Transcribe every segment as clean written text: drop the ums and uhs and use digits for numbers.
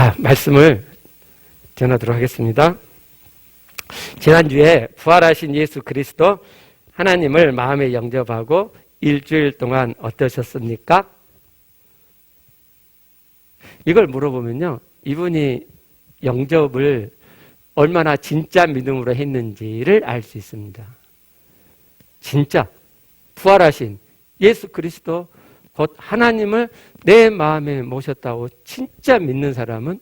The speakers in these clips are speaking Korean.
자, 말씀을 전하도록 하겠습니다. 지난주에 부활하신 예수 그리스도 하나님을 마음에 영접하고 일주일 동안 어떠셨습니까? 이걸 물어보면요, 이분이 영접을 얼마나 진짜 믿음으로 했는지를 알 수 있습니다. 진짜 부활하신 예수 그리스도 곧 하나님을 내 마음에 모셨다고 진짜 믿는 사람은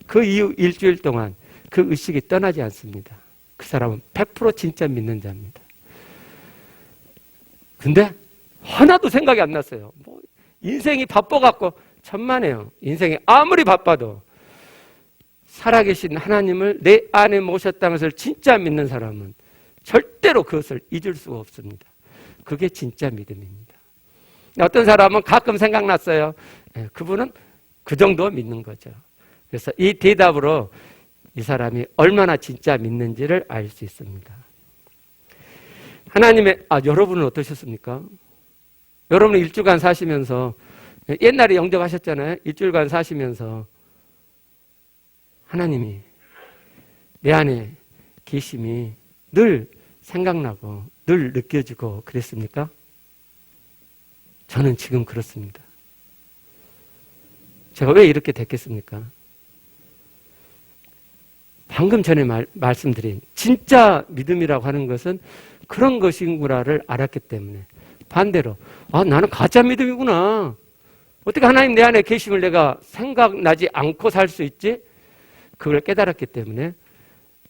그 이후 일주일 동안 그 의식이 떠나지 않습니다. 그 사람은 100% 진짜 믿는 자입니다. 근데 하나도 생각이 안 났어요. 인생이 바빠갖고 천만에요. 인생이 아무리 바빠도 살아계신 하나님을 내 안에 모셨다는 것을 진짜 믿는 사람은 절대로 그것을 잊을 수가 없습니다. 그게 진짜 믿음입니다. 어떤 사람은 가끔 생각났어요. 그분은 그 정도 믿는 거죠. 그래서 이 대답으로 이 사람이 얼마나 진짜 믿는지를 알 수 있습니다. 여러분은 어떠셨습니까? 여러분은 일주간 사시면서, 옛날에 영접하셨잖아요. 일주일간 사시면서 하나님이 내 안에 계심이 늘 생각나고 늘 느껴지고 그랬습니까? 저는 지금 그렇습니다. 제가 왜 이렇게 됐겠습니까? 방금 전에 말씀드린 진짜 믿음이라고 하는 것은 그런 것인구나를 알았기 때문에, 반대로 나는 가짜 믿음이구나, 어떻게 하나님 내 안에 계심을 내가 생각나지 않고 살 수 있지? 그걸 깨달았기 때문에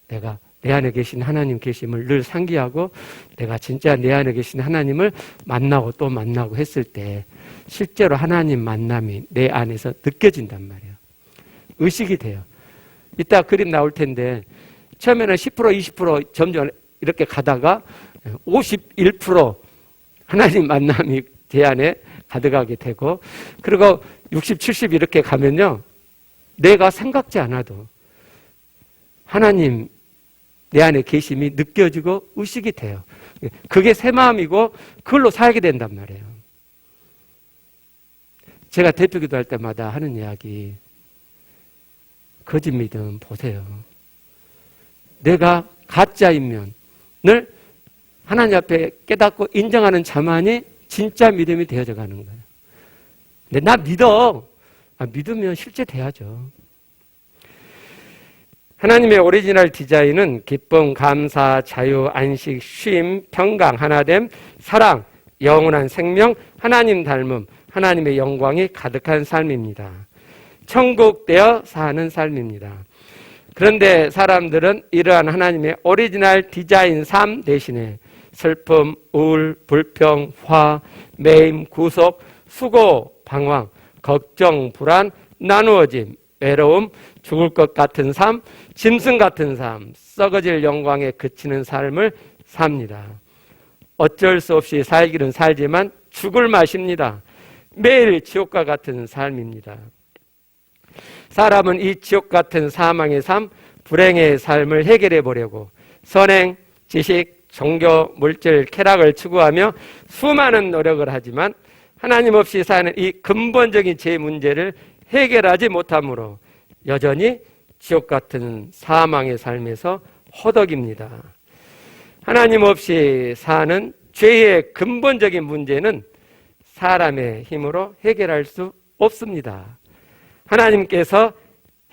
내가 내 안에 계신 하나님 계심을 늘 상기하고 내가 진짜 내 안에 계신 하나님을 만나고 또 만나고 했을 때 실제로 하나님 만남이 내 안에서 느껴진단 말이에요. 의식이 돼요. 이따 그림 나올 텐데 처음에는 10% 20% 점점 이렇게 가다가 51% 하나님 만남이 제 안에 가득하게 되고, 그리고 60, 70 이렇게 가면요, 내가 생각지 않아도 하나님 내 안에 계심이 느껴지고 의식이 돼요. 그게 새 마음이고 그걸로 살게 된단 말이에요. 제가 대표 기도할 때마다 하는 이야기, 거짓 믿음 보세요. 내가 가짜인 면을 하나님 앞에 깨닫고 인정하는 자만이 진짜 믿음이 되어져 가는 거예요. 근데 나 믿어. 믿으면 실제 돼야죠. 하나님의 오리지널 디자인은 기쁨, 감사, 자유, 안식, 쉼, 평강, 하나됨, 사랑, 영원한 생명, 하나님 닮음, 하나님의 영광이 가득한 삶입니다. 천국되어 사는 삶입니다. 그런데 사람들은 이러한 하나님의 오리지널 디자인 삶 대신에 슬픔, 우울, 불평, 화, 매임, 구속, 수고, 방황, 걱정, 불안, 나누어짐, 외로움, 죽을 것 같은 삶, 짐승 같은 삶, 썩어질 영광에 그치는 삶을 삽니다. 어쩔 수 없이 살기는 살지만 죽을 맛입니다. 매일 지옥과 같은 삶입니다. 사람은 이 지옥 같은 사망의 삶, 불행의 삶을 해결해 보려고 선행, 지식, 종교, 물질, 쾌락을 추구하며 수많은 노력을 하지만 하나님 없이 사는 이 근본적인 제 문제를 해결하지 못하므로 여전히 지옥 같은 사망의 삶에서 허덕입니다. 하나님 없이 사는 죄의 근본적인 문제는 사람의 힘으로 해결할 수 없습니다. 하나님께서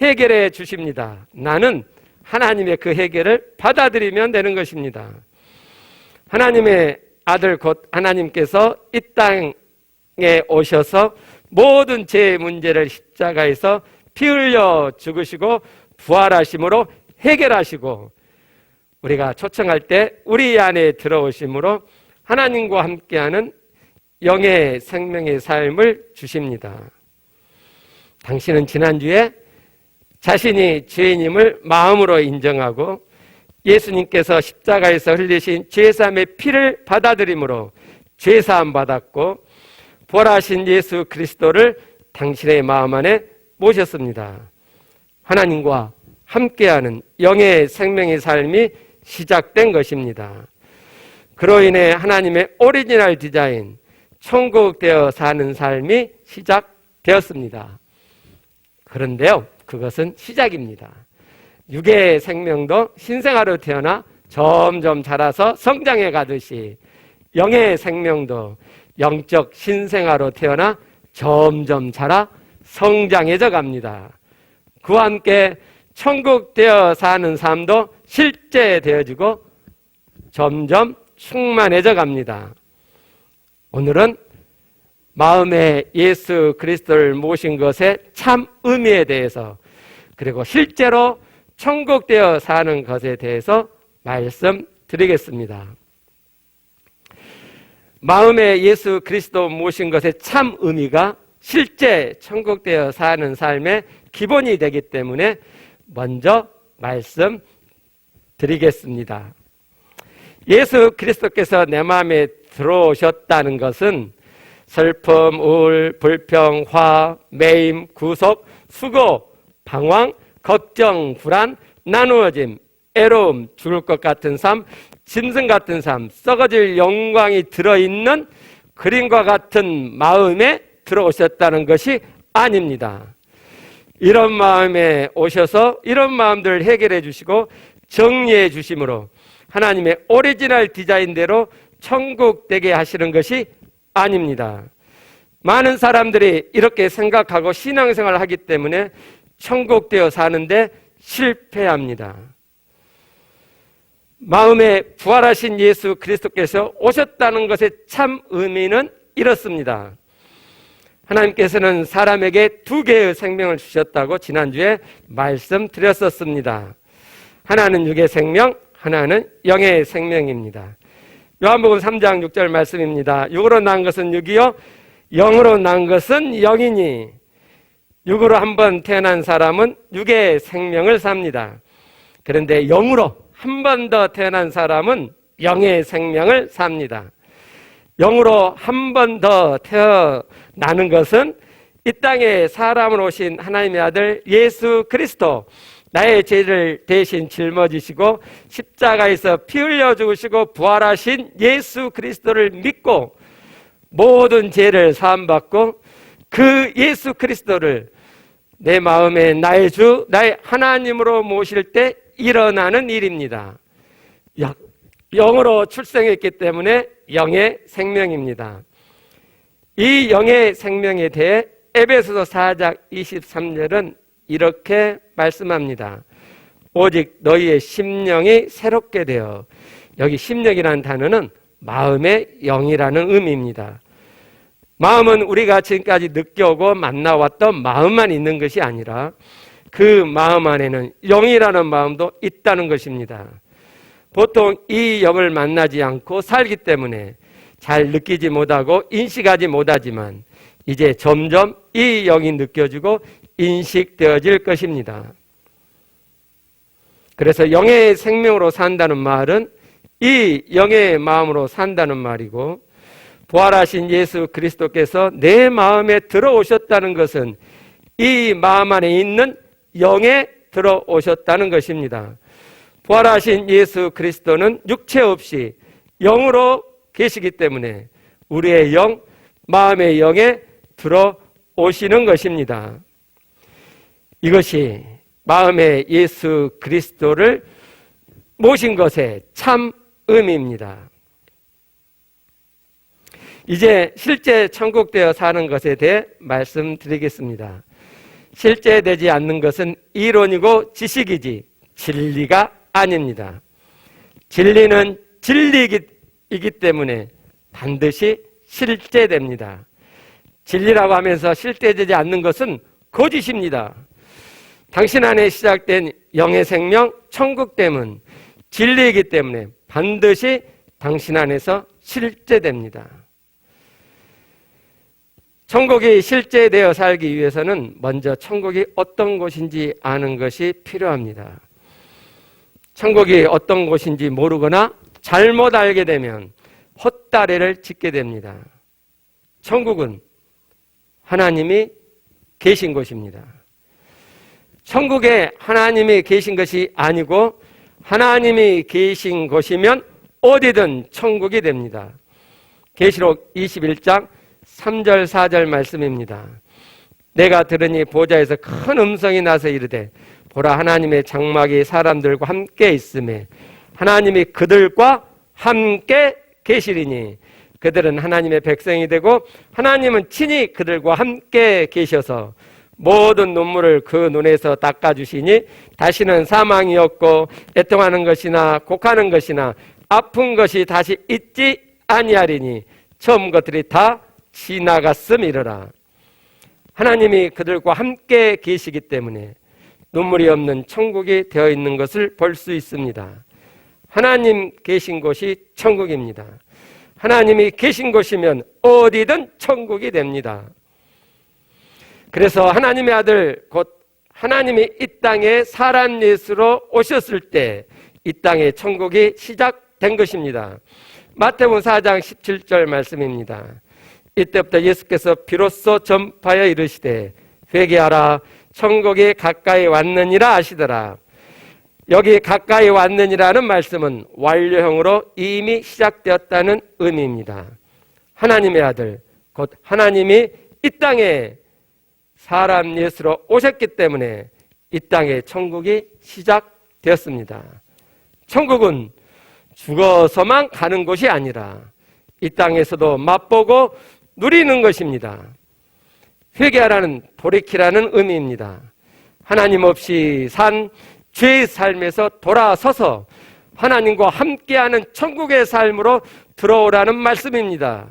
해결해 주십니다. 나는 하나님의 그 해결을 받아들이면 되는 것입니다. 하나님의 아들 곧 하나님께서 이 땅에 오셔서 모든 죄의 문제를 십자가에서 피 흘려 죽으시고 부활하심으로 해결하시고, 우리가 초청할 때 우리 안에 들어오심으로 하나님과 함께하는 영의 생명의 삶을 주십니다. 당신은 지난주에 자신이 죄인임을 마음으로 인정하고 예수님께서 십자가에서 흘리신 죄사함의 피를 받아들임으로 죄사함 받았고, 부활하신 예수 그리스도를 당신의 마음 안에 모셨습니다. 하나님과 함께하는 영의 생명의 삶이 시작된 것입니다. 그로 인해 하나님의 오리지널 디자인, 천국 되어 사는 삶이 시작되었습니다. 그런데요, 그것은 시작입니다. 육의 생명도 신생아로 태어나 점점 자라서 성장해 가듯이 영의 생명도 영적 신생아로 태어나 점점 자라 성장해져 갑니다. 그와 함께 천국 되어 사는 삶도 실제 되어지고 점점 충만해져 갑니다. 오늘은 마음에 예수 그리스도를 모신 것의 참 의미에 대해서, 그리고 실제로 천국 되어 사는 것에 대해서 말씀드리겠습니다. 마음에 예수 그리스도 모신 것의 참 의미가 실제 천국 되어 사는 삶의 기본이 되기 때문에 먼저 말씀드리겠습니다. 예수 그리스도께서 내 마음에 들어오셨다는 것은 슬픔, 우울, 불평, 화, 매임, 구속, 수고, 방황, 걱정, 불안, 나누어짐, 애로움, 죽을 것 같은 삶, 짐승 같은 삶, 썩어질 영광이 들어있는 그림과 같은 마음에 들어오셨다는 것이 아닙니다. 이런 마음에 오셔서 이런 마음들을 해결해 주시고 정리해 주심으로 하나님의 오리지널 디자인대로 천국 되게 하시는 것이 아닙니다. 많은 사람들이 이렇게 생각하고 신앙생활을 하기 때문에 천국 되어 사는데 실패합니다. 마음에 부활하신 예수 그리스도께서 오셨다는 것의 참 의미는 이렇습니다. 하나님께서는 사람에게 두 개의 생명을 주셨다고 지난주에 말씀드렸었습니다. 하나는 육의 생명, 하나는 영의 생명입니다. 요한복음 3장 6절 말씀입니다. 육으로 난 것은 육이요 영으로 난 것은 영이니, 육으로 한번 태어난 사람은 육의 생명을 삽니다. 그런데 영으로 한 번 더 태어난 사람은 영의 생명을 삽니다. 영으로 한 번 더 태어나는 것은 이 땅에 사람으로 오신 하나님의 아들 예수 그리스도, 나의 죄를 대신 짊어지시고 십자가에서 피 흘려 죽으시고 부활하신 예수 그리스도를 믿고 모든 죄를 사함받고 그 예수 그리스도를 내 마음에 나의 주, 나의 하나님으로 모실 때 일어나는 일입니다. 영으로 출생했기 때문에 영의 생명입니다. 이 영의 생명에 대해 에베소서 4장 23절은 이렇게 말씀합니다. 오직 너희의 심령이 새롭게 되어, 여기 심령이라는 단어는 마음의 영이라는 의미입니다. 마음은 우리가 지금까지 느껴오고 만나왔던 마음만 있는 것이 아니라 그 마음 안에는 영이라는 마음도 있다는 것입니다. 보통 이 영을 만나지 않고 살기 때문에 잘 느끼지 못하고 인식하지 못하지만 이제 점점 이 영이 느껴지고 인식되어질 것입니다. 그래서 영의 생명으로 산다는 말은 이 영의 마음으로 산다는 말이고, 부활하신 예수 그리스도께서 내 마음에 들어오셨다는 것은 이 마음 안에 있는 영에 들어오셨다는 것입니다. 부활하신 예수 그리스도는 육체 없이 영으로 계시기 때문에 우리의 영, 마음의 영에 들어오시는 것입니다. 이것이 마음에 예수 그리스도를 모신 것의 참 의미입니다. 이제 실제 천국 되어 사는 것에 대해 말씀드리겠습니다. 실제 되지 않는 것은 이론이고 지식이지 진리가 아닙니다. 진리는 진리이기 때문에 반드시 실제됩니다. 진리라고 하면서 실제되지 않는 것은 거짓입니다. 당신 안에 시작된 영의 생명, 천국됨은 진리이기 때문에 반드시 당신 안에서 실제됩니다. 천국이 실제되어 살기 위해서는 먼저 천국이 어떤 곳인지 아는 것이 필요합니다. 천국이 어떤 곳인지 모르거나 잘못 알게 되면 헛다리를 짚게 됩니다. 천국은 하나님이 계신 곳입니다. 천국에 하나님이 계신 것이 아니고 하나님이 계신 곳이면 어디든 천국이 됩니다. 계시록 21장 3절 4절 말씀입니다. 내가 들으니 보좌에서 큰 음성이 나서 이르되 보라 하나님의 장막이 사람들과 함께 있음에 하나님이 그들과 함께 계시리니 그들은 하나님의 백성이 되고 하나님은 친히 그들과 함께 계셔서 모든 눈물을 그 눈에서 닦아주시니 다시는 사망이 없고 애통하는 것이나 곡하는 것이나 아픈 것이 다시 있지 아니하리니 처음 것들이 다 지나갔음이러라. 하나님이 그들과 함께 계시기 때문에 눈물이 없는 천국이 되어 있는 것을 볼 수 있습니다. 하나님 계신 곳이 천국입니다. 하나님이 계신 곳이면 어디든 천국이 됩니다. 그래서 하나님의 아들 곧 하나님이 이 땅에 사람 예수로 오셨을 때 이 땅에 천국이 시작된 것입니다. 마태복음 4장 17절 말씀입니다. 이때부터 예수께서 비로소 전파하여 이르시되 회개하라 천국이 가까이 왔느니라 하시더라. 여기 가까이 왔느니라는 말씀은 완료형으로 이미 시작되었다는 의미입니다. 하나님의 아들 곧 하나님이 이 땅에 사람 예수로 오셨기 때문에 이 땅에 천국이 시작되었습니다. 천국은 죽어서만 가는 곳이 아니라 이 땅에서도 맛보고 누리는 것입니다. 회개하라는 돌이키라는 의미입니다. 하나님 없이 산 죄의 삶에서 돌아서서 하나님과 함께하는 천국의 삶으로 들어오라는 말씀입니다.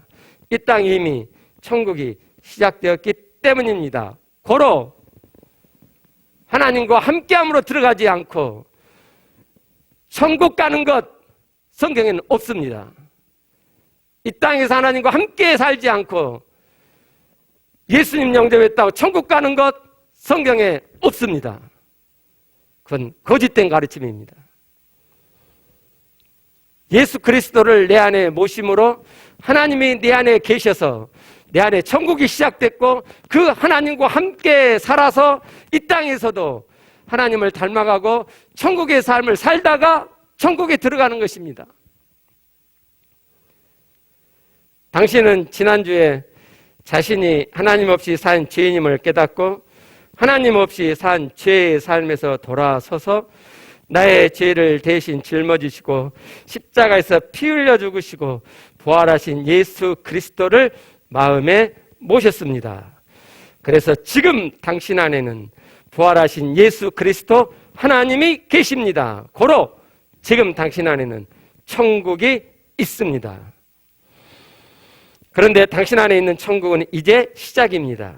이 땅에 이미 천국이 시작되었기 때문입니다. 고로 하나님과 함께함으로 들어가지 않고 천국 가는 것 성경에는 없습니다. 이 땅에서 하나님과 함께 살지 않고 예수님 영접했다고 천국 가는 것 성경에 없습니다. 그건 거짓된 가르침입니다. 예수 그리스도를 내 안에 모심으로 하나님이 내 안에 계셔서 내 안에 천국이 시작됐고 그 하나님과 함께 살아서 이 땅에서도 하나님을 닮아가고 천국의 삶을 살다가 천국에 들어가는 것입니다. 당신은 지난주에 자신이 하나님 없이 산 죄인임을 깨닫고 하나님 없이 산 죄의 삶에서 돌아서서 나의 죄를 대신 짊어지시고 십자가에서 피 흘려 죽으시고 부활하신 예수 그리스도를 마음에 모셨습니다. 그래서 지금 당신 안에는 부활하신 예수 그리스도 하나님이 계십니다. 고로 지금 당신 안에는 천국이 있습니다. 그런데 당신 안에 있는 천국은 이제 시작입니다.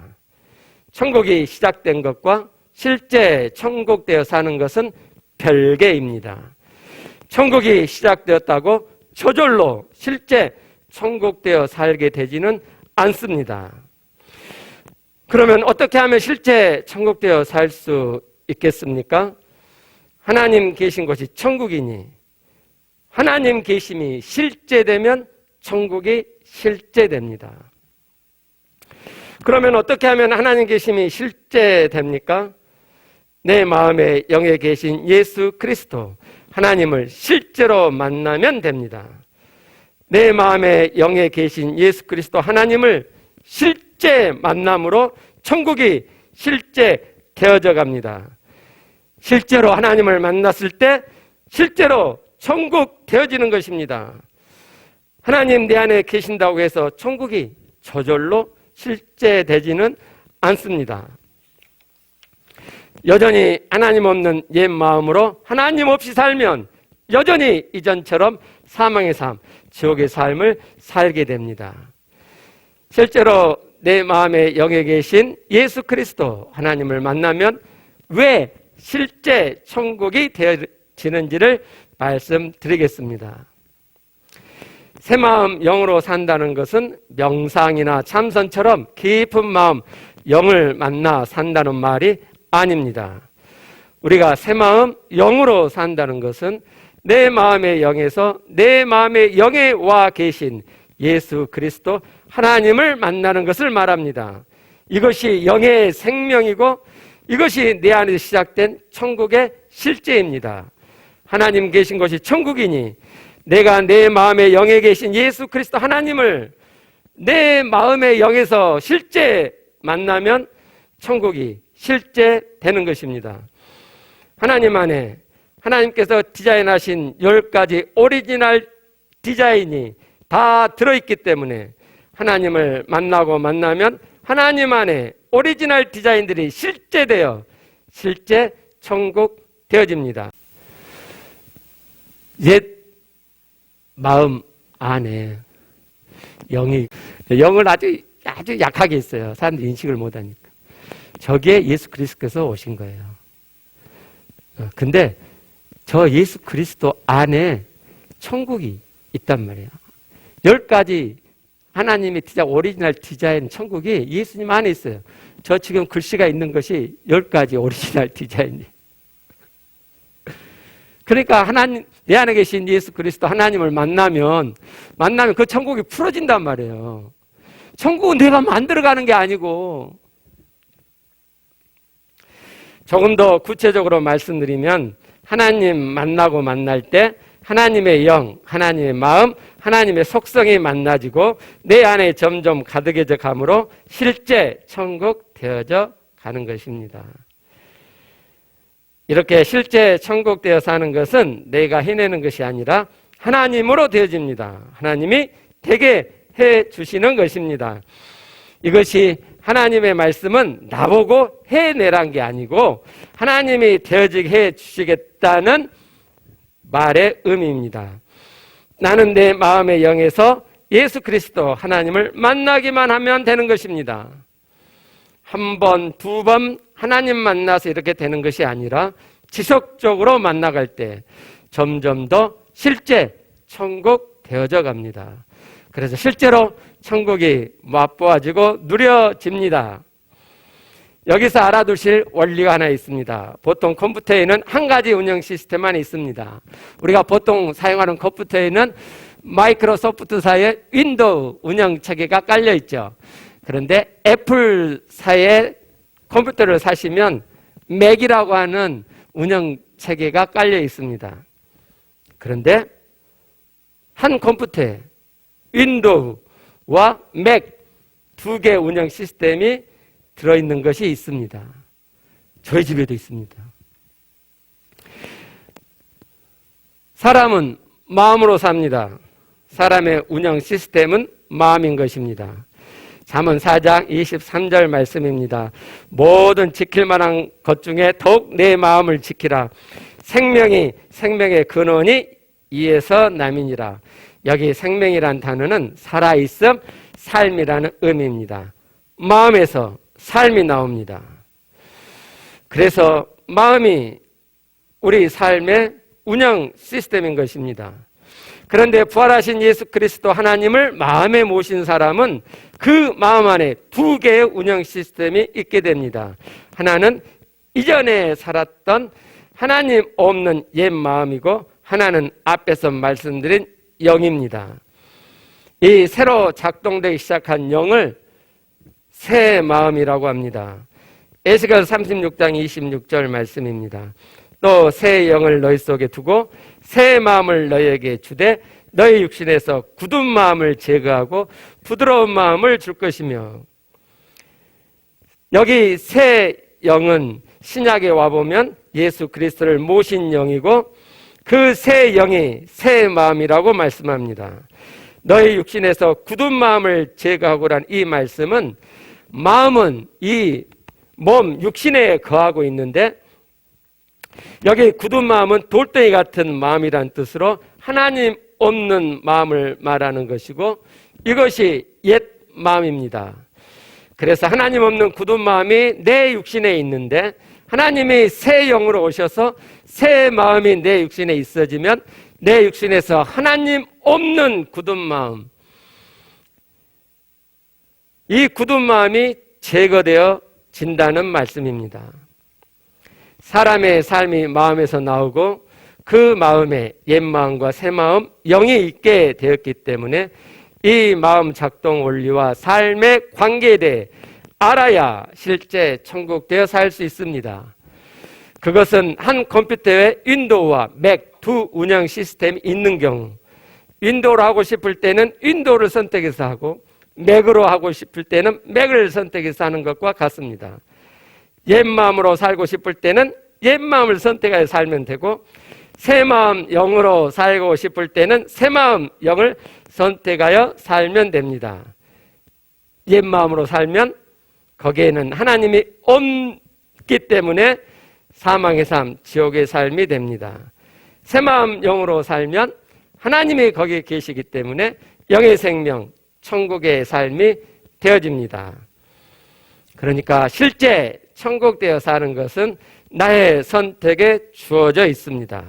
천국이 시작된 것과 실제 천국되어 사는 것은 별개입니다. 천국이 시작되었다고 저절로 실제 천국되어 살게 되지는 않습니다. 그러면 어떻게 하면 실제 천국되어 살 수 있겠습니까? 하나님 계신 곳이 천국이니 하나님 계심이 실제되면 천국이 실제됩니다. 그러면 어떻게 하면 하나님 계심이 실제됩니까? 내 마음에 영에 계신 예수 그리스도 하나님을 실제로 만나면 됩니다. 내 마음에 영에 계신 예수 그리스도 하나님을 실제 만남으로 천국이 실제 되어져 갑니다. 실제로 하나님을 만났을 때 실제로 천국 되어지는 것입니다. 하나님 내 안에 계신다고 해서 천국이 저절로 실제되지는 않습니다. 여전히 하나님 없는 옛 마음으로 하나님 없이 살면 여전히 이전처럼 사망의 삶, 지옥의 삶을 살게 됩니다. 실제로 내 마음에 영에 계신 예수 그리스도 하나님을 만나면 왜 실제 천국이 되어지는지를 말씀드리겠습니다. 새 마음 영으로 산다는 것은 명상이나 참선처럼 깊은 마음 영을 만나 산다는 말이 아닙니다. 우리가 새 마음 영으로 산다는 것은 내 마음의 영에서 내 마음의 영에 와 계신 예수 그리스도 하나님을 만나는 것을 말합니다. 이것이 영의 생명이고 이것이 내 안에서 시작된 천국의 실제입니다. 하나님 계신 것이 천국이니 내가 내 마음의 영에 계신 예수 그리스도 하나님을 내 마음의 영에서 실제 만나면 천국이 실제 되는 것입니다. 하나님 안에 하나님께서 디자인하신 10가지 오리지널 디자인이 다 들어있기 때문에 하나님을 만나고 만나면 하나님 안에 오리지널 디자인들이 실제되어 실제 천국 되어집니다. 옛 마음 안에 영을 아주 약하게 있어요. 사람들이 인식을 못하니까. 저기에 예수 그리스도께서 오신 거예요. 근데 저 예수 그리스도 안에 천국이 있단 말이에요. 10가지 하나님의 오리지널 디자인 천국이 예수님 안에 있어요. 저 지금 글씨가 있는 것이 10가지 오리지널 디자인이에요. 그러니까 내 안에 계신 예수 그리스도 하나님을 만나면 그 천국이 풀어진단 말이에요. 천국은 내가 만들어가는 게 아니고, 조금 더 구체적으로 말씀드리면 하나님 만나고 만날 때 하나님의 영, 하나님의 마음, 하나님의 속성이 만나지고 내 안에 점점 가득해져 감으로 실제 천국 되어져 가는 것입니다. 이렇게 실제 천국 되어 사는 것은 내가 해내는 것이 아니라 하나님으로 되어집니다. 하나님이 되게 해 주시는 것입니다. 이것이 하나님의 말씀은 나보고 해내란 게 아니고 하나님이 되어지게 해 주시겠다는 말의 의미입니다. 나는 내 마음의 영에서 예수 그리스도 하나님을 만나기만 하면 되는 것입니다. 한 번, 두 번 하나님 만나서 이렇게 되는 것이 아니라 지속적으로 만나갈 때 점점 더 실제 천국 되어져 갑니다. 그래서 실제로 천국이 맛보아지고 누려집니다. 여기서 알아두실 원리가 하나 있습니다. 보통 컴퓨터에는 한 가지 운영 시스템만 있습니다. 우리가 보통 사용하는 컴퓨터에는 마이크로소프트사의 윈도우 운영 체계가 깔려 있죠. 그런데 애플사의 컴퓨터를 사시면 맥이라고 하는 운영 체계가 깔려 있습니다. 그런데 한 컴퓨터에 윈도우와 맥 두 개 운영 시스템이 들어있는 것이 있습니다. 저희 집에도 있습니다. 사람은 마음으로 삽니다. 사람의 운영 시스템은 마음인 것입니다. 잠언 4장 23절 말씀입니다. 모든 지킬 만한 것 중에 더욱 내 마음을 지키라. 생명의 근원이 이에서 남이니라. 여기 생명이란 단어는 살아있음, 삶이라는 의미입니다. 마음에서 삶이 나옵니다. 그래서 마음이 우리 삶의 운영 시스템인 것입니다. 그런데 부활하신 예수 그리스도 하나님을 마음에 모신 사람은 그 마음 안에 두 개의 운영 시스템이 있게 됩니다. 하나는 이전에 살았던 하나님 없는 옛 마음이고 하나는 앞에서 말씀드린 영입니다. 이 새로 작동되기 시작한 영을 새 마음이라고 합니다. 에스겔 36장 26절 말씀입니다. 또 새 영을 너희 속에 두고 새 마음을 너희에게 주되 너희 육신에서 굳은 마음을 제거하고 부드러운 마음을 줄 것이며, 여기 새 영은 신약에 와보면 예수 그리스도를 모신 영이고 그 새 영이 새 마음이라고 말씀합니다. 너희 육신에서 굳은 마음을 제거하고란 이 말씀은 마음은 이 몸 육신에 거하고 있는데 여기 굳은 마음은 돌덩이 같은 마음이란 뜻으로 하나님 없는 마음을 말하는 것이고 이것이 옛 마음입니다. 그래서 하나님 없는 굳은 마음이 내 육신에 있는데 하나님이 새 영으로 오셔서 새 마음이 내 육신에 있어지면 내 육신에서 하나님 없는 굳은 마음, 이 굳은 마음이 제거되어 진다는 말씀입니다. 사람의 삶이 마음에서 나오고 그 마음에 옛 마음과 새 마음, 영이 있게 되었기 때문에 이 마음 작동 원리와 삶의 관계에 대해 알아야 실제 천국 되어 살 수 있습니다. 그것은 한 컴퓨터에 윈도우와 맥 두 운영 시스템이 있는 경우, 윈도우로 하고 싶을 때는 윈도우를 선택해서 하고 맥으로 하고 싶을 때는 맥을 선택해서 하는 것과 같습니다. 옛 마음으로 살고 싶을 때는 옛 마음을 선택하여 살면 되고, 새 마음 영으로 살고 싶을 때는 새 마음 영을 선택하여 살면 됩니다. 옛 마음으로 살면 거기에는 하나님이 없기 때문에 사망의 삶, 지옥의 삶이 됩니다. 새 마음 영으로 살면 하나님이 거기에 계시기 때문에 영의 생명, 천국의 삶이 되어집니다. 그러니까 실제 천국 되어 사는 것은 나의 선택에 주어져 있습니다.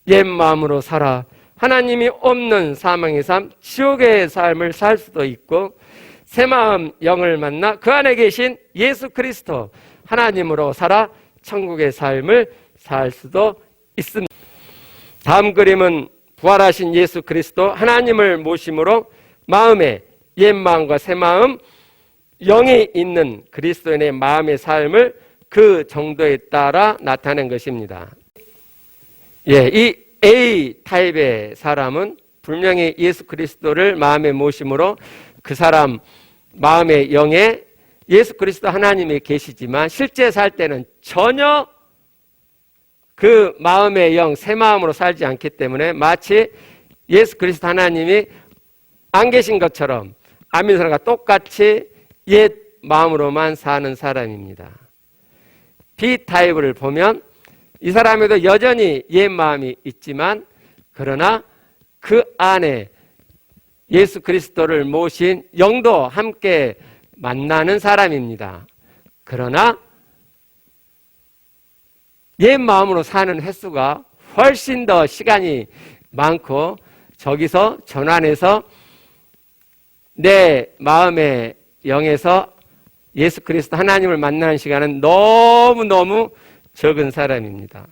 옛 마음으로 살아 하나님이 없는 사망의 삶, 지옥의 삶을 살 수도 있고, 새 마음 영을 만나 그 안에 계신 예수 그리스도 하나님으로 살아 천국의 삶을 살 수도 있습니다. 다음 그림은 부활하신 예수 그리스도 하나님을 모심으로 마음에 옛 마음과 새 마음 영이 있는 그리스도인의 마음의 삶을 그 정도에 따라 나타낸 것입니다. 이 A 타입의 사람은 분명히 예수 그리스도를 마음에 모심으로 그 사람 마음의 영에 예수 그리스도 하나님이 계시지만 실제 살 때는 전혀 그 마음의 영, 새 마음으로 살지 않기 때문에 마치 예수 그리스도 하나님이 안 계신 것처럼 안 믿는 사람과 똑같이 옛 마음으로만 사는 사람입니다. B 타입을 보면 이 사람에도 여전히 옛 마음이 있지만, 그러나 그 안에 예수 그리스도를 모신 영도 함께 만나는 사람입니다. 그러나 옛 마음으로 사는 횟수가 훨씬 더 시간이 많고, 저기서 전환해서 내 마음의 영에서 예수 그리스도 하나님을 만나는 시간은 너무너무 적은 사람입니다.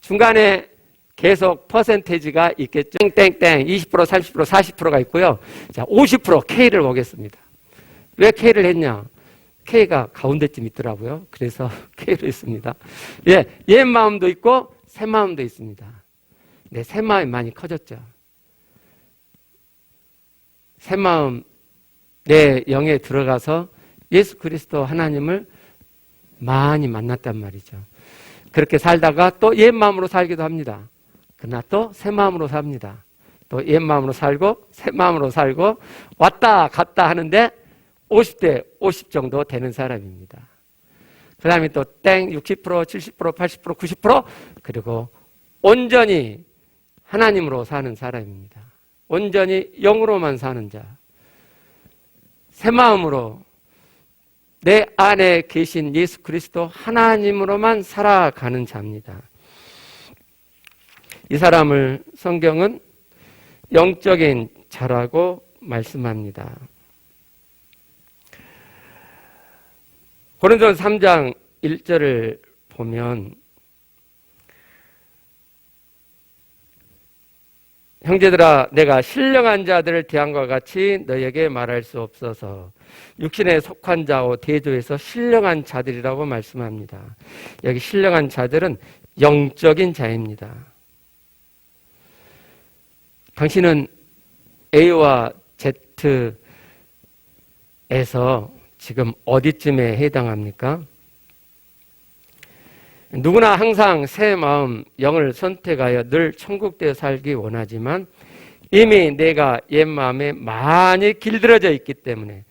중간에 계속 퍼센테이지가 있겠죠. 땡땡땡 20%, 30%, 40%가 있고요. 자, 50% K를 보겠습니다. 왜 K를 했냐? K가 가운데쯤 있더라고요. 그래서 K로 했습니다. 옛 마음도 있고 새 마음도 있습니다. 네, 새 마음이 많이 커졌죠. 새 마음 내 영에 들어가서 예수 그리스도 하나님을 많이 만났단 말이죠. 그렇게 살다가 또 옛 마음으로 살기도 합니다. 그러나 또 새 마음으로 삽니다. 또 옛 마음으로 살고 새 마음으로 살고 왔다 갔다 하는데 50대 50 정도 되는 사람입니다. 그 다음에 또 땡 60%, 70%, 80%, 90% 그리고 온전히 하나님으로 사는 사람입니다. 온전히 영으로만 사는 자. 새 마음으로 내 안에 계신 예수 그리스도 하나님으로만 살아가는 자입니다. 이 사람을 성경은 영적인 자라고 말씀합니다. 고린도전서 3장 1절을 보면 형제들아 내가 신령한 자들을 대함과 같이 너희에게 말할 수 없어서 육신에 속한 자오 대조해서 신령한 자들이라고 말씀합니다. 여기 신령한 자들은 영적인 자입니다. 당신은 A와 Z에서 지금 어디쯤에 해당합니까? 누구나 항상 새 마음, 영을 선택하여 늘 천국되어 살기 원하지만 이미 내가 옛 마음에 많이 길들여져 있기 때문에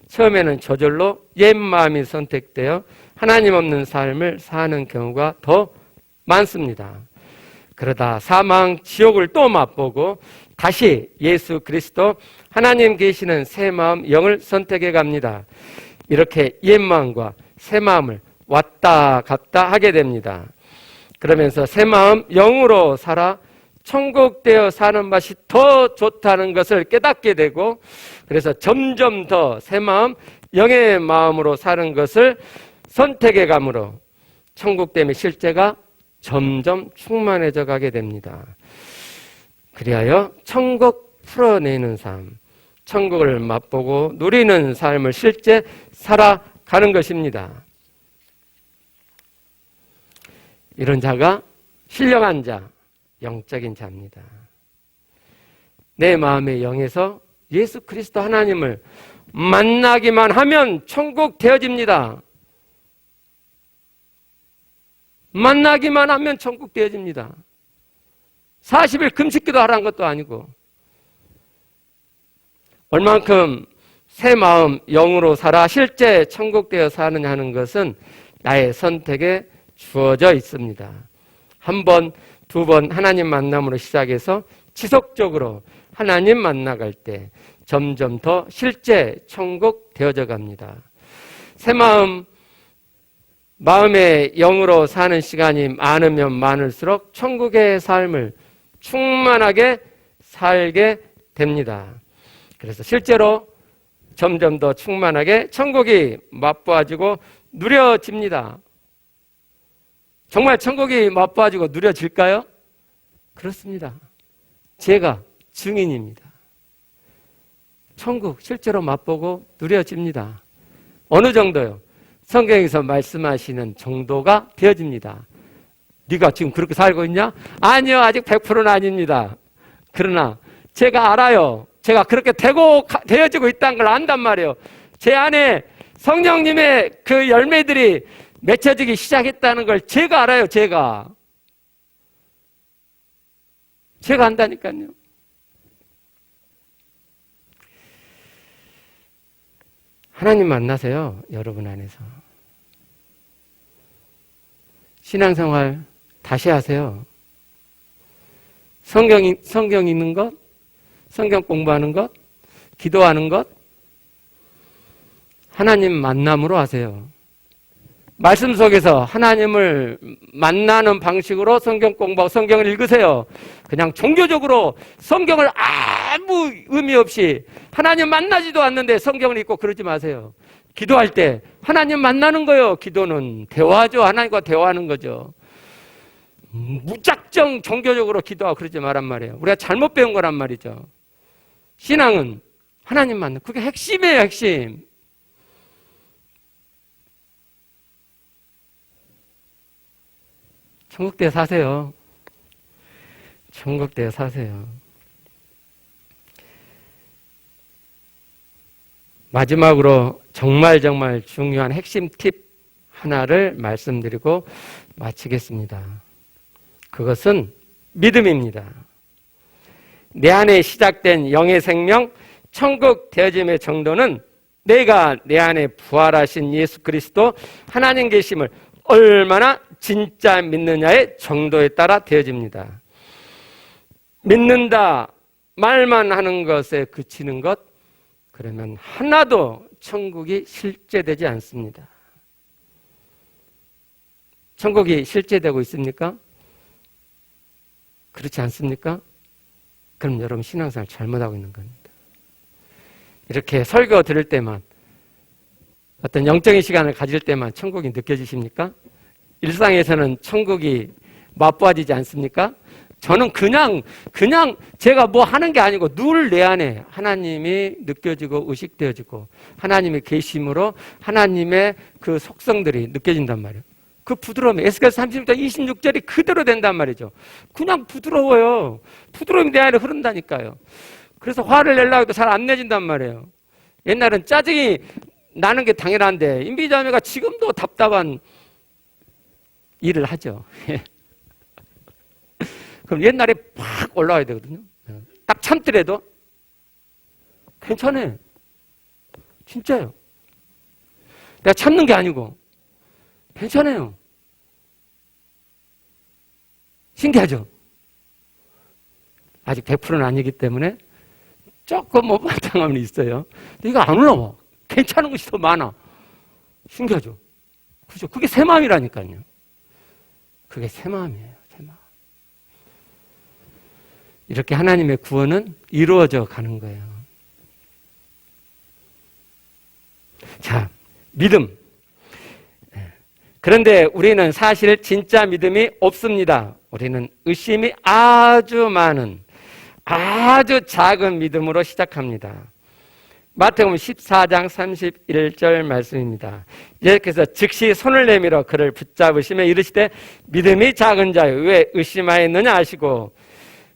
처음에는 저절로 옛 마음이 선택되어 하나님 없는 삶을 사는 경우가 더 많습니다. 그러다 사망, 지옥을 또 맛보고 다시 예수 그리스도 하나님 계시는 새 마음, 영을 선택해 갑니다. 이렇게 옛 마음과 새 마음을 왔다 갔다 하게 됩니다. 그러면서 새 마음, 영으로 살아 천국 되어 사는 맛이 더 좋다는 것을 깨닫게 되고 그래서 점점 더 새 마음, 영의 마음으로 사는 것을 선택해 감으로 천국됨의 실제가 점점 충만해져 가게 됩니다. 그리하여 천국 풀어내는 삶, 천국을 맛보고 누리는 삶을 실제 살아가는 것입니다. 이런 자가 신령한 자, 영적인 자입니다. 내 마음의 영에서 예수 그리스도 하나님을 만나기만 하면 천국 되어집니다. 만나기만 하면 천국 되어집니다. 40일 금식기도 하라는 것도 아니고. 얼만큼 새 마음 영으로 살아 실제 천국 되어 사느냐 하는 것은 나의 선택에 주어져 있습니다. 한 번, 두 번 하나님 만남으로 시작해서 지속적으로 하나님 만나갈 때 점점 더 실제 천국 되어져 갑니다. 새 마음의 영으로 사는 시간이 많으면 많을수록 천국의 삶을 충만하게 살게 됩니다. 그래서 실제로 점점 더 충만하게 천국이 맛보아지고 누려집니다. 정말 천국이 맛보아지고 누려질까요? 그렇습니다. 제가 증인입니다. 천국 실제로 맛보고 누려집니다. 어느 정도요? 성경에서 말씀하시는 정도가 되어집니다. 네가 지금 그렇게 살고 있냐? 아니요, 아직 100%는 아닙니다. 그러나 제가 알아요. 제가 그렇게 되어지고 있다는 걸 안단 말이에요. 제 안에 성령님의 그 열매들이 맺혀지기 시작했다는 걸 제가 알아요. 제가 안다니까요. 하나님 만나세요. 여러분 안에서. 신앙생활 다시 하세요. 성경 읽는 것, 성경 공부하는 것, 기도하는 것, 하나님 만남으로 하세요. 말씀 속에서 하나님을 만나는 방식으로 성경 공부하고 성경을 읽으세요. 그냥 종교적으로 성경을 아무 의미 없이 하나님 만나지도 않는데 성경을 읽고 그러지 마세요. 기도할 때 하나님 만나는 거예요. 기도는 대화죠. 하나님과 대화하는 거죠. 무작정 종교적으로 기도하고 그러지 말란 말이에요. 우리가 잘못 배운 거란 말이죠. 신앙은 하나님 만나. 그게 핵심이에요. 핵심. 천국대에 사세요. 천국대에 사세요. 마지막으로 정말 중요한 핵심 팁 하나를 말씀드리고 마치겠습니다. 그것은 믿음입니다. 내 안에 시작된 영의 생명, 천국 되어짐의 정도는 내가 내 안에 부활하신 예수 그리스도 하나님 계심을 얼마나 진짜 믿느냐의 정도에 따라 되어집니다. 믿는다 말만 하는 것에 그치는 것, 그러면 하나도 천국이 실제되지 않습니다. 천국이 실제되고 있습니까? 그렇지 않습니까? 그럼 여러분 신앙생활 잘못하고 있는 겁니다. 이렇게 설교 들을 때만, 어떤 영적인 시간을 가질 때만 천국이 느껴지십니까? 일상에서는 천국이 맛보아지지 않습니까? 저는 그냥 제가 뭐 하는 게 아니고 늘 내 안에 하나님이 느껴지고 의식되어지고 하나님의 계심으로 하나님의 그 속성들이 느껴진단 말이에요. 그 부드러움이 에스겔서 36장 26절이 그대로 된단 말이죠. 그냥 부드러워요. 부드러움이 내 안에 흐른다니까요. 그래서 화를 내려고 해도 잘 안 내진단 말이에요. 옛날엔 짜증이 나는 게 당연한데 인비자매가 지금도 답답한 일을 하죠. 그럼 옛날에 팍 올라와야 되거든요. 딱 참더라도 괜찮아요. 진짜요. 내가 참는 게 아니고 괜찮아요. 신기하죠? 아직 100%는 아니기 때문에 조금 못마땅함이 있어요. 근데 이거 안 올라와. 괜찮은 것이 더 많아. 신기하죠? 그죠? 그게 새 마음이라니까요. 그게 새 마음이에요. 새 마음. 이렇게 하나님의 구원은 이루어져 가는 거예요. 자, 믿음. 그런데 우리는 사실 진짜 믿음이 없습니다. 우리는 의심이 아주 많은, 아주 작은 믿음으로 시작합니다. 마태복음 14장 31절 말씀입니다. 예수께서 즉시 손을 내밀어 그를 붙잡으시며 이르시되 믿음이 작은 자여 왜 의심하였느냐 하시고,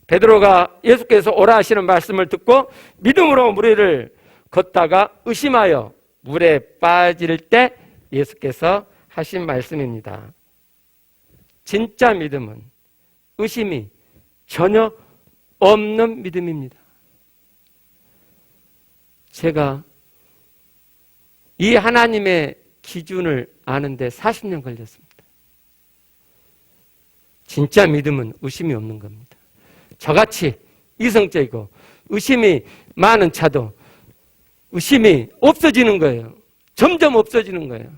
베드로가 예수께서 오라 하시는 말씀을 듣고 믿음으로 무리를 걷다가 의심하여 물에 빠질 때 예수께서 하신 말씀입니다. 진짜 믿음은 의심이 전혀 없는 믿음입니다. 제가 이 하나님의 기준을 아는데 40년 걸렸습니다. 진짜 믿음은 의심이 없는 겁니다. 저같이 이성적이고 의심이 많은 차도 의심이 없어지는 거예요. 점점 없어지는 거예요.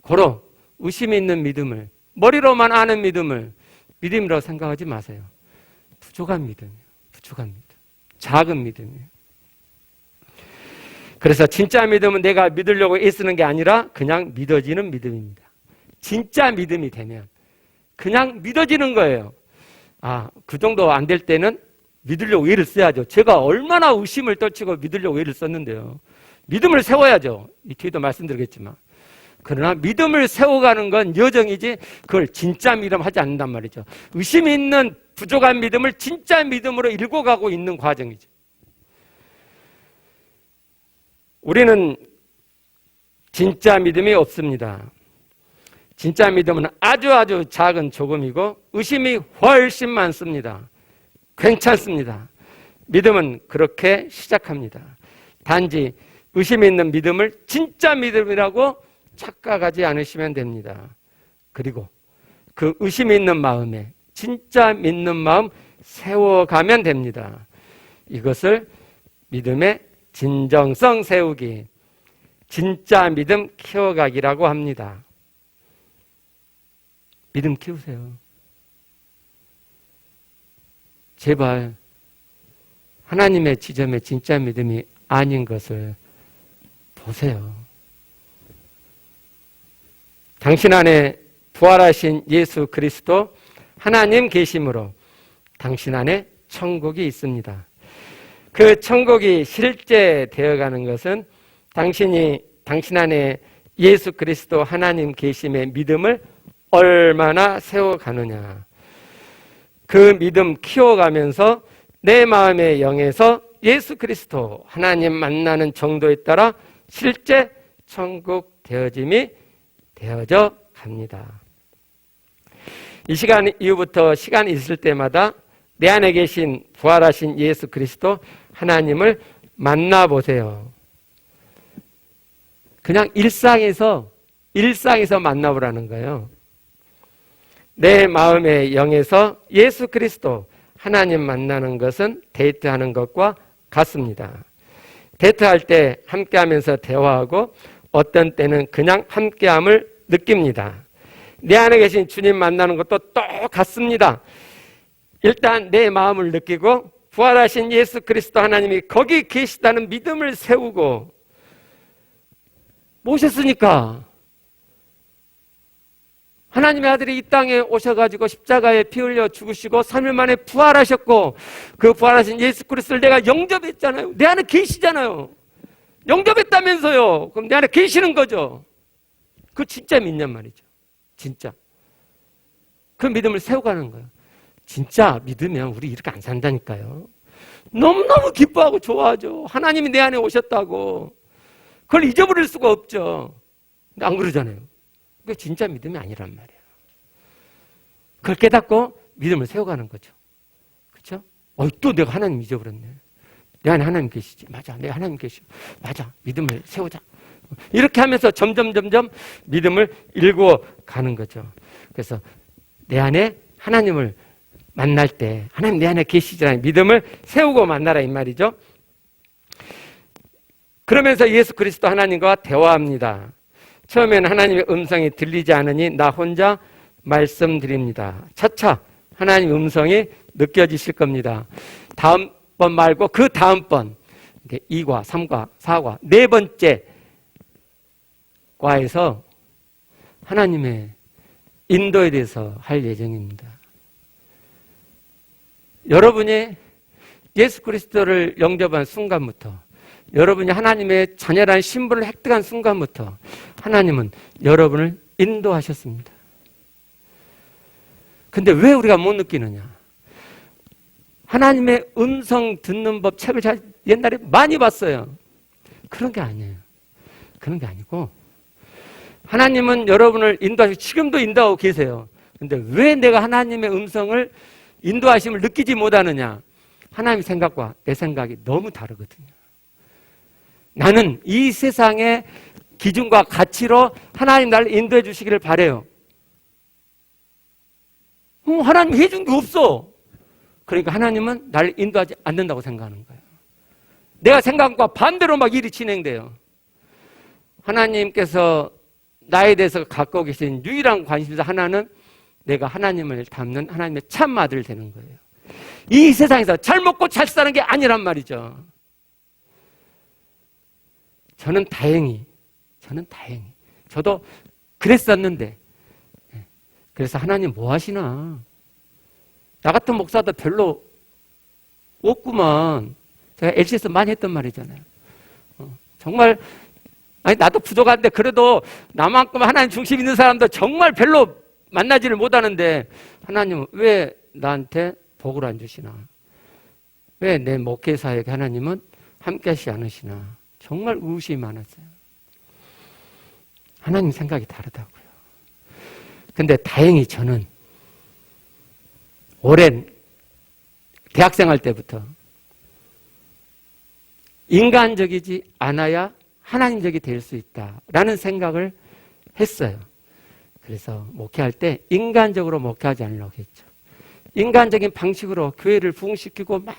고로 의심이 있는 믿음을, 머리로만 아는 믿음을 믿음이라고 생각하지 마세요. 부족한 믿음이에요. 부족한 믿음. 작은 믿음이에요. 그래서 진짜 믿음은 내가 믿으려고 애쓰는 게 아니라 그냥 믿어지는 믿음입니다. 진짜 믿음이 되면 그냥 믿어지는 거예요. 그 정도 안 될 때는 믿으려고 애를 써야죠. 제가 얼마나 의심을 떨치고 믿으려고 애를 썼는데요. 믿음을 세워야죠. 이 뒤에도 말씀드리겠지만. 그러나 믿음을 세워가는 건 여정이지 그걸 진짜 믿음 하지 않는단 말이죠. 의심이 있는 부족한 믿음을 진짜 믿음으로 읽어가고 있는 과정이죠. 우리는 진짜 믿음이 없습니다. 진짜 믿음은 아주 작은 조금이고 의심이 훨씬 많습니다. 괜찮습니다. 믿음은 그렇게 시작합니다. 단지 의심이 있는 믿음을 진짜 믿음이라고 착각하지 않으시면 됩니다. 그리고 그 의심이 있는 마음에 진짜 믿는 마음 세워가면 됩니다. 이것을 믿음의 진정성 세우기, 진짜 믿음 키워가기라고 합니다. 믿음 키우세요. 제발 하나님의 지점에 진짜 믿음이 아닌 것을 보세요. 당신 안에 부활하신 예수 그리스도 하나님 계심으로 당신 안에 천국이 있습니다. 그 천국이 실제 되어가는 것은 당신 안에 예수 그리스도 하나님 계심의 믿음을 얼마나 세워가느냐. 그 믿음 키워가면서 내 마음의 영에서 예수 그리스도 하나님 만나는 정도에 따라 실제 천국 되어짐이 되어져 갑니다. 이 시간 이후부터 시간이 있을 때마다 내 안에 계신 부활하신 예수 그리스도 하나님을 만나보세요. 그냥 일상에서 만나보라는 거예요. 내 마음의 영에서 예수 그리스도 하나님 만나는 것은 데이트하는 것과 같습니다. 데이트할 때 함께하면서 대화하고 어떤 때는 그냥 함께함을 느낍니다. 내 안에 계신 주님 만나는 것도 똑같습니다. 일단 내 마음을 느끼고 부활하신 예수 그리스도 하나님이 거기 계시다는 믿음을 세우고 모셨으니까 하나님의 아들이 이 땅에 오셔가지고 십자가에 피 흘려 죽으시고 3일 만에 부활하셨고 그 부활하신 예수 그리스도를 내가 영접했잖아요. 내 안에 계시잖아요. 영접했다면서요. 그럼 내 안에 계시는 거죠. 그거 진짜 믿냔 말이죠. 진짜. 그 믿음을 세워가는 거예요. 진짜 믿으면 우리 이렇게 안 산다니까요. 너무너무 기뻐하고 좋아하죠. 하나님이 내 안에 오셨다고. 그걸 잊어버릴 수가 없죠. 근데 안 그러잖아요. 그게 진짜 믿음이 아니란 말이에요. 그걸 깨닫고 믿음을 세워가는 거죠. 그렇죠? 또 내가 하나님 잊어버렸네. 내 안에 하나님 계시지. 맞아. 내가 하나님 계시고. 맞아. 믿음을 세우자. 이렇게 하면서 점점 믿음을 일구어 가는 거죠. 그래서 내 안에 하나님을 만날 때 하나님 내 안에 계시잖아요. 믿음을 세우고 만나라 이 말이죠. 그러면서 예수 그리스도 하나님과 대화합니다. 처음에는 하나님의 음성이 들리지 않으니 나 혼자 말씀드립니다. 차차 하나님의 음성이 느껴지실 겁니다. 다음 번 말고 그 다음 번 2과 3과 4과 네 번째 과에서 하나님의 인도에 대해서 할 예정입니다. 여러분이 예수 그리스도를 영접한 순간부터 여러분이 하나님의 자녀라는 신분을 획득한 순간부터 하나님은 여러분을 인도하셨습니다. 근데 왜 우리가 못 느끼느냐? 하나님의 음성 듣는 법 책을 옛날에 많이 봤어요. 그런 게 아니에요. 그런 게 아니고 하나님은 여러분을 인도하시고 지금도 인도하고 계세요. 근데 왜 내가 하나님의 음성을 인도하심을 느끼지 못하느냐? 하나님의 생각과 내 생각이 너무 다르거든요. 나는 이 세상의 기준과 가치로 하나님 나를 인도해 주시기를 바라요. 하나님 해준 게 없어. 그러니까 하나님은 나를 인도하지 않는다고 생각하는 거예요. 내가 생각과 반대로 막 일이 진행돼요. 하나님께서 나에 대해서 갖고 계신 유일한 관심사 하나는 내가 하나님을 닮는 하나님의 참 아들 되는 거예요. 이 세상에서 잘 먹고 잘 사는 게 아니란 말이죠. 저는 다행히 저도 그랬었는데, 그래서 하나님 뭐 하시나? 나 같은 목사도 별로 없구만. 제가 LC에서 많이 했던 말이잖아요. 정말, 아니, 나도 부족한데, 그래도 나만큼 하나님 중심 있는 사람도 정말 별로 만나지를 못하는데, 하나님은 왜 나한테 복을 안 주시나? 왜 내 목회사에게 하나님은 함께 하시지 않으시나? 정말 의심이 많았어요. 하나님 생각이 다르다고요. 근데 다행히 저는 오랜 대학생활 때부터 인간적이지 않아야 하나님적이 될 수 있다라는 생각을 했어요. 그래서 목회할 때 인간적으로 목회하지 않으려고 했죠. 인간적인 방식으로 교회를 부흥시키고 막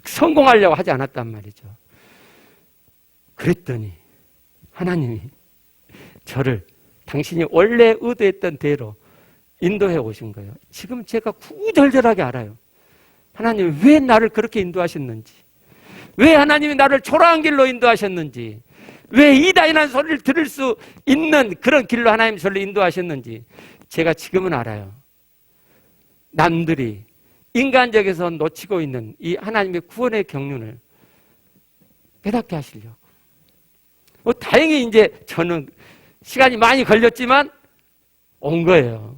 성공하려고 하지 않았단 말이죠. 그랬더니 하나님이 저를 당신이 원래 의도했던 대로 인도해 오신 거예요. 지금 제가 구절절하게 알아요. 하나님이 왜 나를 그렇게 인도하셨는지, 왜 하나님이 나를 초라한 길로 인도하셨는지, 왜 이다이라는 소리를 들을 수 있는 그런 길로 하나님이 저를 인도하셨는지 제가 지금은 알아요. 남들이 인간적에서 놓치고 있는 이 하나님의 구원의 경륜을 깨닫게 하시려고. 다행히 이제 저는 시간이 많이 걸렸지만 온 거예요.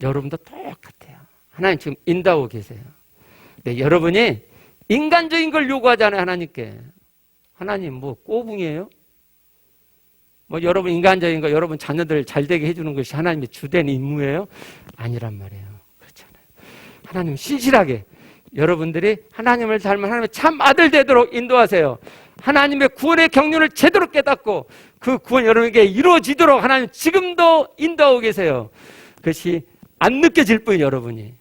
여러분도 똑같아요. 하나님 지금 인도하고 계세요. 네, 여러분이 인간적인 걸 요구하잖아요, 하나님께. 하나님 뭐 꼬붕이에요? 뭐 여러분 인간적인 거, 여러분 자녀들 잘 되게 해주는 것이 하나님의 주된 임무예요? 아니란 말이에요. 그렇잖아요. 하나님 신실하게 여러분들이 하나님을 닮은 하나님의 참 아들 되도록 인도하세요. 하나님의 구원의 경륜을 제대로 깨닫고 그 구원 여러분에게 이루어지도록 하나님 지금도 인도하고 계세요. 그것이 안 느껴질 뿐 여러분이.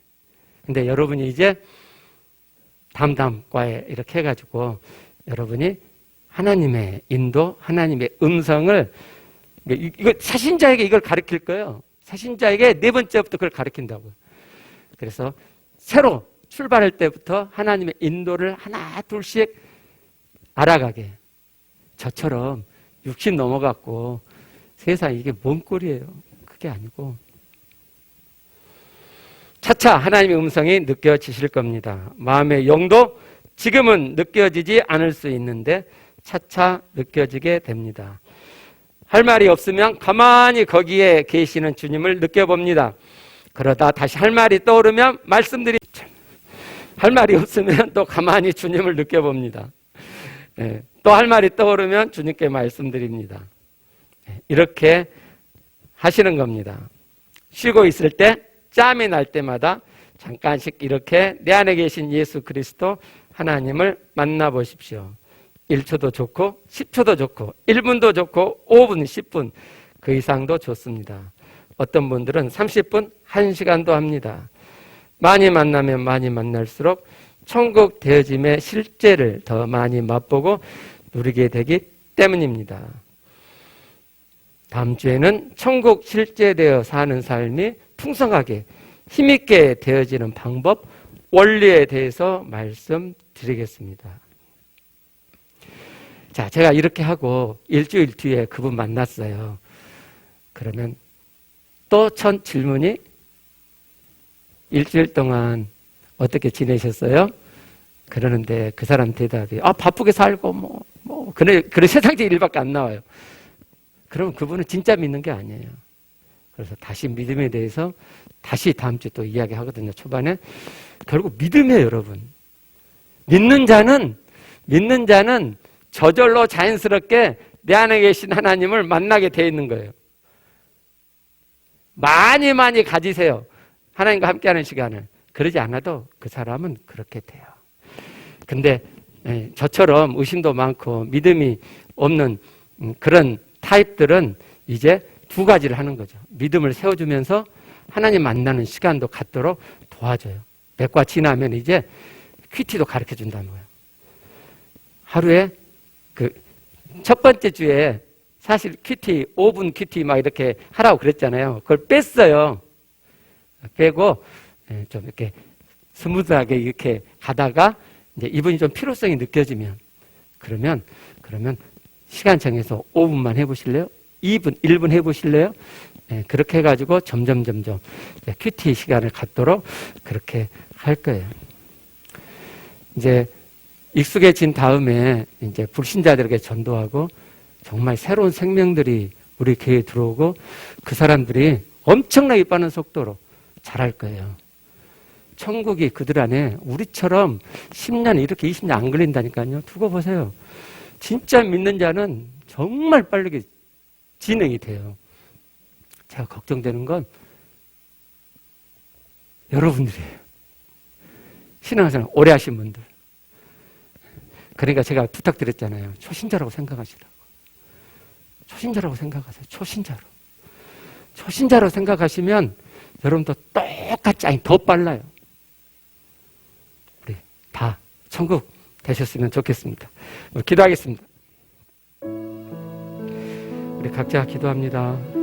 근데 여러분이 이제 담담과에 이렇게 해가지고 여러분이 하나님의 인도, 하나님의 음성을, 이거 사신자에게 이걸 가르칠 거예요. 사신자에게 네 번째부터 그걸 가르친다고요. 그래서 새로 출발할 때부터 하나님의 인도를 하나 둘씩 알아가게. 저처럼 60 넘어갔고 세상 이게 뭔 꼴이에요. 그게 아니고 차차 하나님의 음성이 느껴지실 겁니다. 마음의 영도 지금은 느껴지지 않을 수 있는데 차차 느껴지게 됩니다. 할 말이 없으면 가만히 거기에 계시는 주님을 느껴봅니다. 그러다 다시 할 말이 떠오르면 할 말이 없으면 또 가만히 주님을 느껴봅니다. 또 할 말이 떠오르면 주님께 말씀드립니다. 이렇게 하시는 겁니다. 쉬고 있을 때, 짬이 날 때마다 잠깐씩 이렇게 내 안에 계신 예수 그리스도 하나님을 만나보십시오. 1초도 좋고 10초도 좋고 1분도 좋고 5분, 10분 그 이상도 좋습니다. 어떤 분들은 30분, 1시간도 합니다. 많이 만나면 많이 만날수록 천국 되어짐의 실제를 더 많이 맛보고 누리게 되기 때문입니다. 다음 주에는 천국 실제되어 사는 삶이 풍성하게 힘있게 되어지는 방법, 원리에 대해서 말씀드리겠습니다. 자, 제가 이렇게 하고 일주일 뒤에 그분 만났어요. 그러면 또 첫 질문이 일주일 동안 어떻게 지내셨어요? 그러는데 그 사람 대답이 바쁘게 살고 그래 세상적인 일밖에 안 나와요. 그러면 그분은 진짜 믿는 게 아니에요. 그래서 다시 믿음에 대해서 다시 다음 주에 또 이야기하거든요. 초반에 결국 믿음이에요, 여러분. 믿는 자는 저절로 자연스럽게 내 안에 계신 하나님을 만나게 돼 있는 거예요. 많이 많이 가지세요. 하나님과 함께하는 시간을. 그러지 않아도 그 사람은 그렇게 돼요. 근데 저처럼 의심도 많고 믿음이 없는 그런 타입들은 이제 두 가지를 하는 거죠. 믿음을 세워주면서 하나님 만나는 시간도 갖도록 도와줘요. 맥과 지나면 이제 큐티도 가르쳐 준다는 거예요. 하루에 첫 번째 주에 사실 큐티, 5분 큐티 막 이렇게 하라고 그랬잖아요. 그걸 뺐어요. 빼고 좀 이렇게 스무드하게 이렇게 가다가 이제 이분이 좀 필요성이 느껴지면 그러면 시간 정해서 5분만 해보실래요? 2분, 1분 해보실래요? 그렇게 해가지고 점점 큐티 시간을 갖도록 그렇게 할 거예요. 이제 익숙해진 다음에 이제 불신자들에게 전도하고 정말 새로운 생명들이 우리 교회에 들어오고 그 사람들이 엄청나게 빠른 속도로 자랄 거예요. 천국이 그들 안에 우리처럼 10년 이렇게 20년 안 걸린다니까요. 두고 보세요. 진짜 믿는 자는 정말 빠르게 진행이 돼요. 제가 걱정되는 건 여러분들이에요. 신앙생활 오래 하신 분들. 그러니까 제가 부탁드렸잖아요. 초신자라고 생각하시라고. 초신자라고 생각하세요. 초신자라고 생각하시면 여러분도 똑같이, 아니 더 빨라요. 우리 다 천국 되셨으면 좋겠습니다. 기도하겠습니다. 우리 각자 기도합니다.